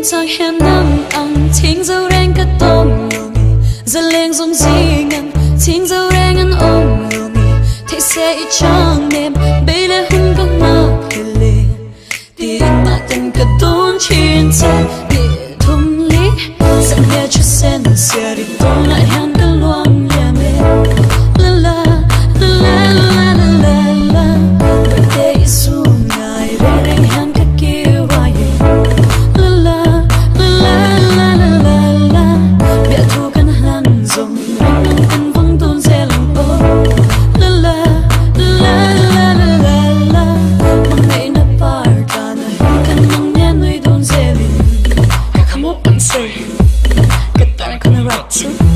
sang hẹn nắng ăn thiên dâu đen cất tôm giờ lên giống gì ngăn thiên dâu đen ăn ôm thì sẽ ít chẳng đêm bây giờ hung có mà kề thì mà tình cất tôm trên xe để thùng lý sẽ nghe cho sen sẽ đi tôm lại hẹn cái loang nhà mẹ la la la la la la la birthday soon ngày về đây hẹn cái kêu vài la la la la la la la biết thu căn hàng rồng anh cần vắng tôn sẽ lòng ô la la la la la la la mang ngày na parta na cần mang nhà nơi tôn sẽ liền các khám ốc anh say cái ta con right too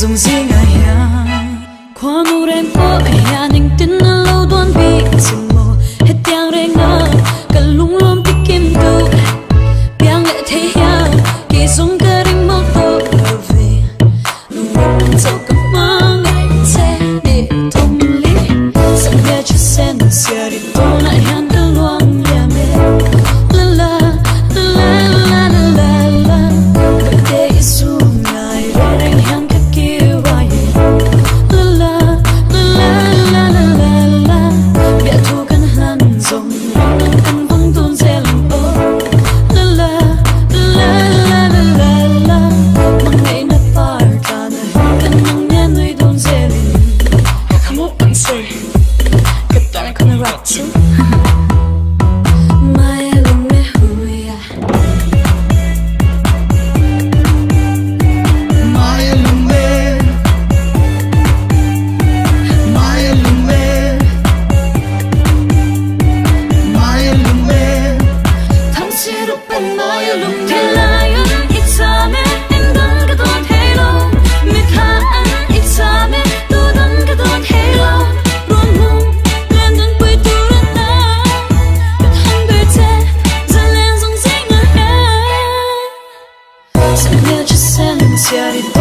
dùng riêng ai ha qua mùa đêm phố ai ha nhưng tin là lâu đoán bị sương mù hết tiếng reng ngơ cả lung lom bị kim câu biang lệ thấy ha kỳ dùng cả đêm mơ tô về lung lom dẫu cầm mang ngày sẽ để thông lý sẵn nghe cho sen sẽ đi tô lại hàn cả loang nhà mẹ la la la la la la la birthday soon ngày về đây hàn Daddy.